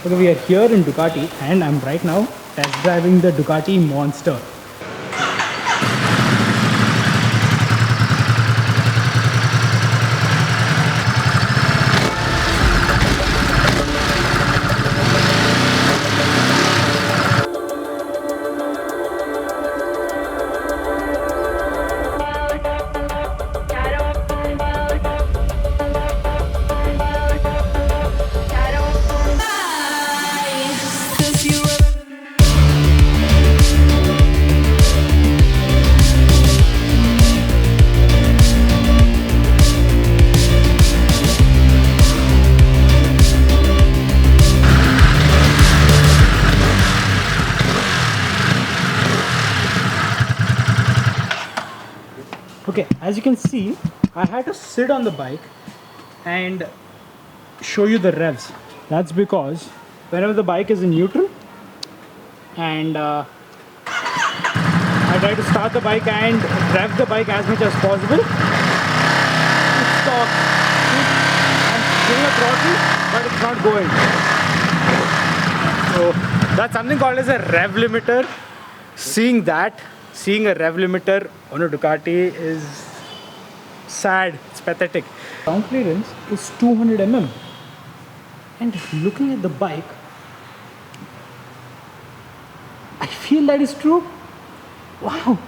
Okay, we are here in Ducati and I'm right now test driving the Ducati Monster. Okay, as you can see, I had to sit on the bike and show you the revs. That's because whenever the bike is in neutral and I try to start the bike and rev the bike as much as possible, it stops. I'm giving a throttle, but it's not going. So that's something called as a rev limiter. Seeing a rev limiter on a Ducati is sad, it's pathetic. Ground clearance is 200 mm. And looking at the bike, I feel that is true. Wow.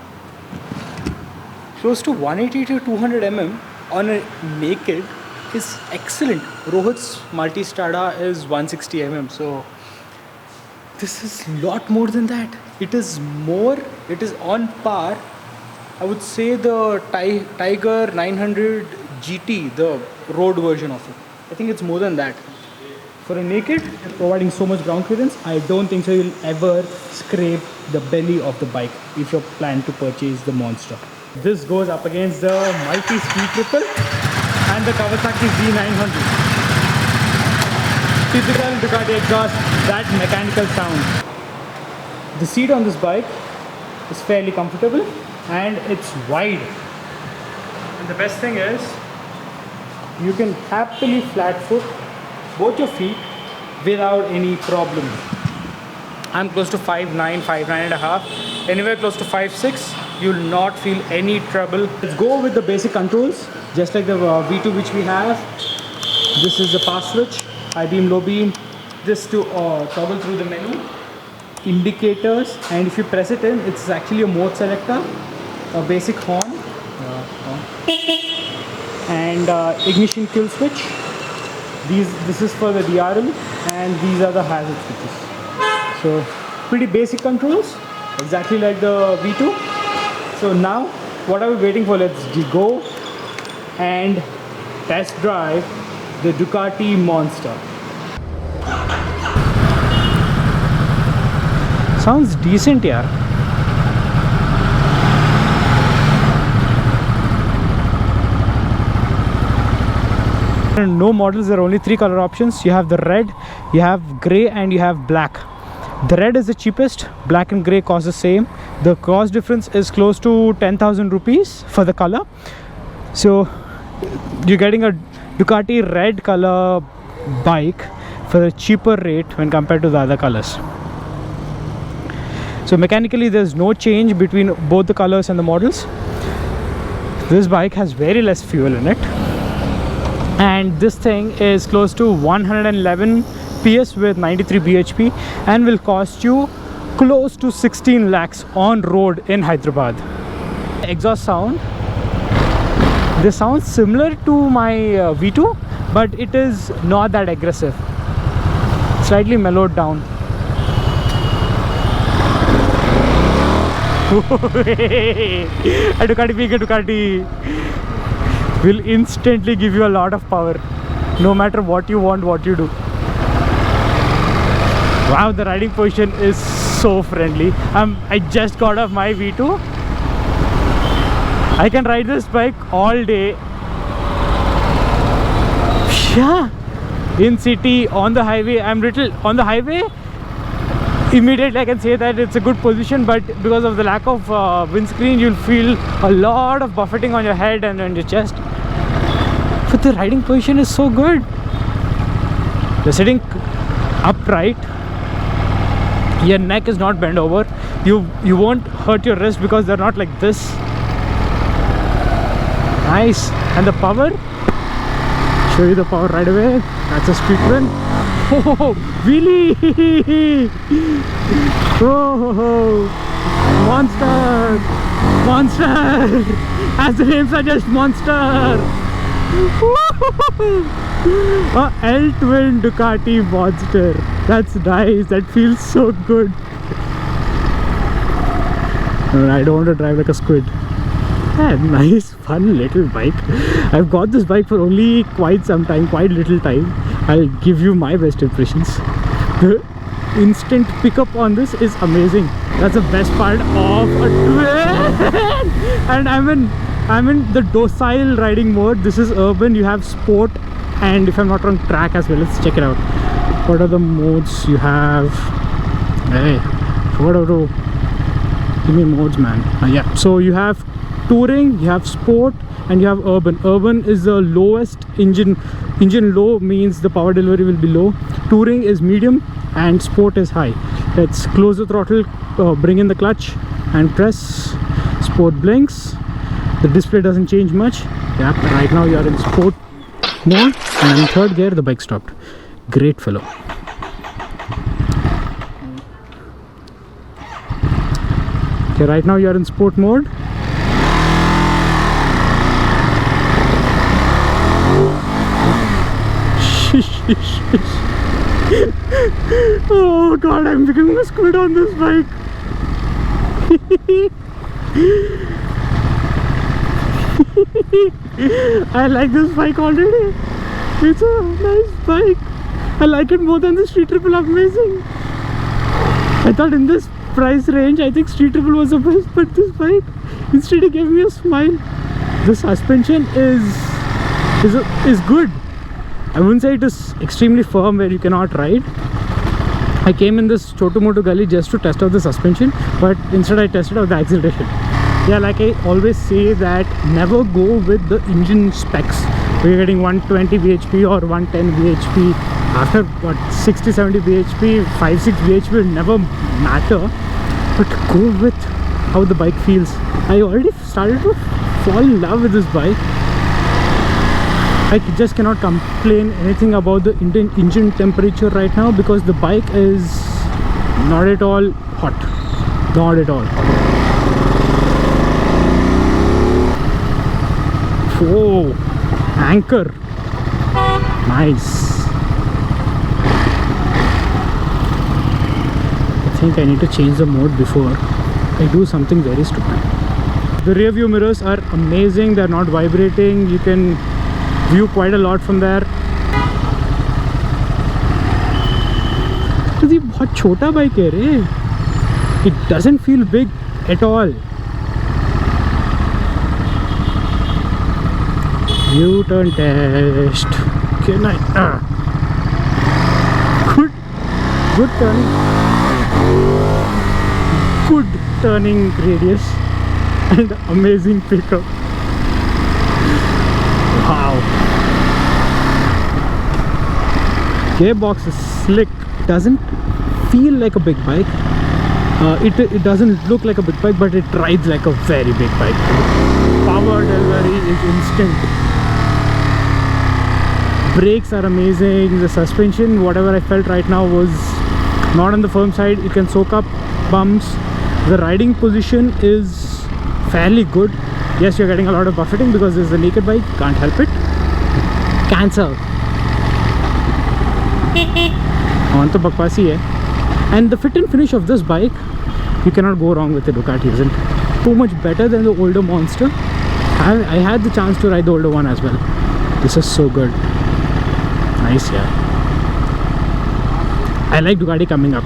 Close to 180 to 200 mm on a naked is excellent. Rohit's Multistrada is 160 mm, so this is a lot more than that. It is on par. I would say the Tiger 900 GT, the road version of it. I think it's more than that. For a naked, providing so much ground clearance, I don't think so you'll ever scrape the belly of the bike if you plan to purchase the Monster. This goes up against the multi-speed triple and the Kawasaki Z900. Typical Ducati exhaust, that mechanical sound. The seat on this bike is fairly comfortable and it's wide. And the best thing is, you can happily flat foot both your feet without any problem. I'm close to 5'9", 5'9 and a half. Anywhere close to 5'6", you'll not feel any trouble. Let's go with the basic controls, just like the V2 which we have. This is the pass switch, high beam, low beam. This to toggle through the menu. Indicators, and if you press it in, it's actually a mode selector, a basic horn, and ignition kill switch. This is for the DRL, and these are the hazard switches. So pretty basic controls, exactly like the V2. So now what are we waiting for? Let's go and test drive the Ducati Monster. Sounds decent, yaar. No models, there are only 3 color options. You have the red, you have grey, and you have black. The red is the cheapest, black and grey cost the same. The cost difference is close to 10,000 rupees for the color. So you're getting a Ducati red color bike for a cheaper rate when compared to the other colors. So mechanically there's no change between both the colors and the models. This bike has very less fuel in it, and this thing is close to 111 PS with 93 bhp and will cost you close to 16 lakhs on road in Hyderabad. Exhaust sound, this sounds similar to my V2, but it is not that aggressive, slightly mellowed down. A Ducati being a Ducati will instantly give you a lot of power, no matter what you want, what you do. Wow, the riding position is so friendly. I just got off my V2. I can ride this bike all day. Yeah, in city, on the highway. On the highway. Immediately I can say that it's a good position, but because of the lack of windscreen, you'll feel a lot of buffeting on your head and on your chest. But the riding position is so good. The sitting upright. Your neck is not bent over. You won't hurt your wrist because they're not like this. Nice. And the power, show you the power right away. That's a street run. Oh, wheelie. Oh, monster. As the name suggests, monster. A L-twin Ducati Monster. That's nice. That feels so good. I don't want to drive like a squid. Yeah, nice, fun little bike. I've got this bike for only quite some time, quite little time. I'll give you my best impressions. The instant pickup on this is amazing. That's the best part of a twin. And I'm in the docile riding mode. This is urban. You have sport, and if I'm not wrong, track as well. Let's check it out. What are the modes you have? Hey, what are the, give me modes, man. Yeah, so you have touring, you have sport, and you have urban. Urban is the lowest engine low means the power delivery will be low. Touring is medium and sport is high. Let's close the throttle, bring in the clutch and press. Sport blinks. The display doesn't change much. Yeah, right now you are in sport mode, and in third gear the bike stopped. Great fellow. Okay, right now you are in sport mode. Oh god, I'm becoming a squid on this bike. I like this bike already. It's a nice bike. I like it more than the Street Triple. Amazing. I thought in this price range, I think Street Triple was the best, but this bike instead it gave me a smile. The suspension is good. I wouldn't say it is extremely firm where you cannot ride. I came in this Chotumotu gully just to test out the suspension, but instead I tested out the acceleration. Yeah, like I always say that never go with the engine specs. We're getting 120 bhp or 110 bhp. After what 60-70 bhp, 5-6 bhp will never matter. But go with how the bike feels. I already started to fall in love with this bike. I just cannot complain anything about the engine temperature right now because the bike is not at all hot. Not at all. Whoa, anchor. Nice. I think I need to change the mode before I do something very stupid. The rear view mirrors are amazing. They're not vibrating. You can view quite a lot from there. ये बहुत छोटा bike है रे. It doesn't feel big at all. U-turn test. Can I? Good turning. Good turning radius and amazing pickup. Wow. Gearbox is slick. Doesn't feel like a big bike. It doesn't look like a big bike, but it rides like a very big bike. Power delivery is instant. Brakes are amazing. The suspension, whatever I felt right now, was not on the firm side. It can soak up bumps. The riding position is fairly good. Yes, you're getting a lot of buffeting because this is a naked bike. Can't help it. Cancel. On to bakpasi hai. And the fit and finish of this bike, you cannot go wrong with the Ducati, isn't it? Too much better than the older Monster. I had the chance to ride the older one as well. This is so good. Nice, yeah. I like Ducati coming up.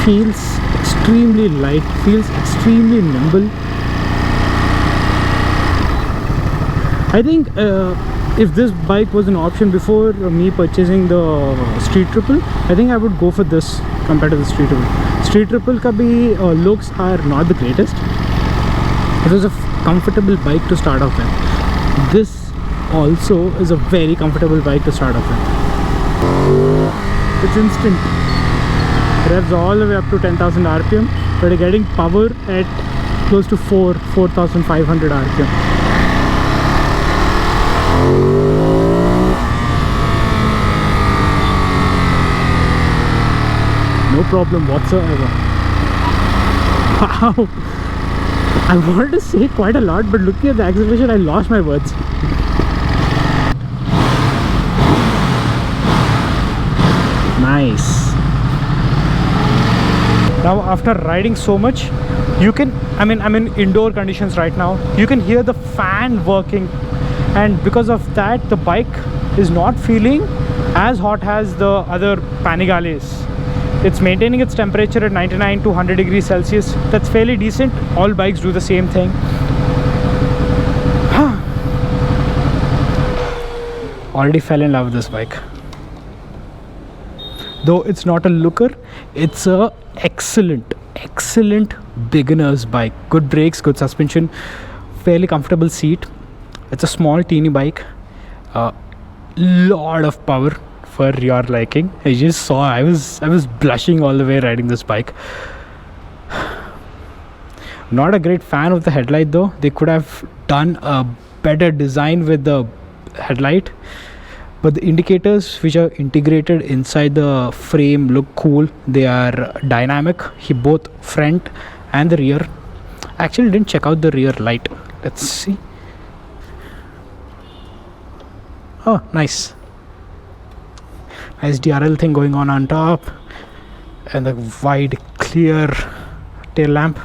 Feels extremely light, feels extremely nimble. I think if this bike was an option before me purchasing the Street Triple, I think I would go for this compared to the Street Triple. Street Triple ka bhi looks are not the greatest. It was a comfortable bike to start off with. This also is a very comfortable bike to start off with. It's instant. Revs all the way up to 10,000 RPM, but you're getting power at close to 4,500 RPM. No problem whatsoever. Wow! I wanted to say quite a lot, but looking at the acceleration, I lost my words. Nice. Now after riding so much, you can, I'm in indoor conditions right now, you can hear the fan working, and because of that the bike is not feeling as hot as the other Panigales. It's maintaining its temperature at 99 to 100 degrees Celsius. That's fairly decent. All bikes do the same thing. Already fell in love with this bike. Though it's not a looker, it's a excellent beginner's bike. Good brakes, good suspension, fairly comfortable seat. It's a small teeny bike, lot of power for your liking. I just saw, I was blushing all the way riding this bike. Not a great fan of the headlight though. They could have done a better design with the headlight, but the indicators which are integrated inside the frame look cool. They are dynamic, both front and the rear. Actually didn't check out the rear light. Let's see. Oh, nice DRL thing going on top, and the wide clear tail lamp.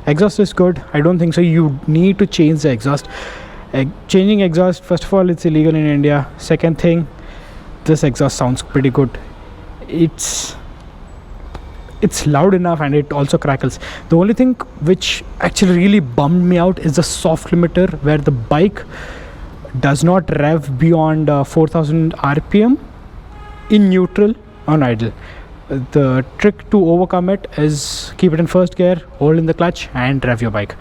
Exhaust is good. I don't think so you need to change the exhaust. Changing exhaust, first of all, it's illegal in India. Second thing, this exhaust sounds pretty good. It's loud enough, and it also crackles. The only thing which actually really bummed me out is the soft limiter, where the bike does not rev beyond 4,000 RPM in neutral on idle. The trick to overcome it is keep it in first gear, hold in the clutch, and rev your bike.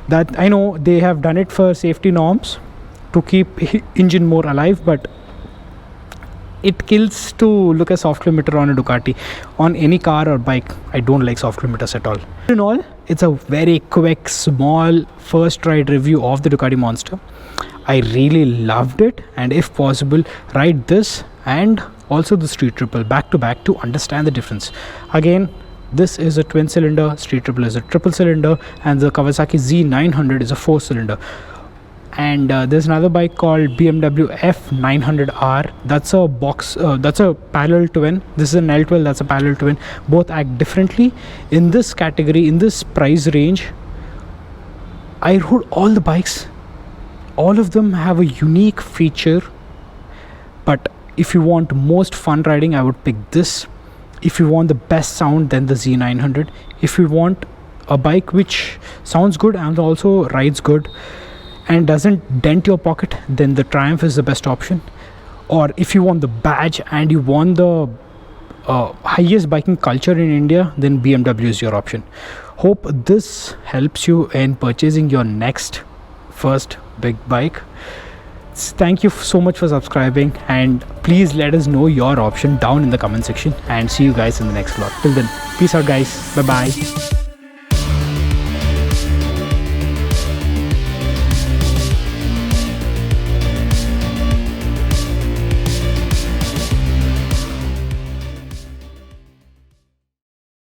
That I know they have done it for safety norms to keep engine more alive, but it kills to look at soft limiter on a Ducati. On any car or bike, I don't like soft limiters at all. In all, it's a very quick, small first ride review of the Ducati Monster. I really loved it, and if possible, ride this and also the Street Triple back to back to understand the difference. Again, this is a twin cylinder, Street Triple is a triple cylinder, and the Kawasaki Z900 is a 4-cylinder. And there's another bike called BMW F900R. That's a that's a parallel twin. This is an L12, that's a parallel twin. Both act differently. In this category, in this price range, I rode all the bikes. All of them have a unique feature, but if you want most fun riding, I would pick this. If you want the best sound, then the Z900. If you want a bike which sounds good and also rides good and doesn't dent your pocket, then the Triumph is the best option. Or if you want the badge and you want the highest biking culture in India, then BMW is your option. Hope this helps you in purchasing your next first big bike. Thank you so much for subscribing, and please let us know your option down in the comment section, and see you guys in the next vlog. Till then, peace out guys. Bye bye.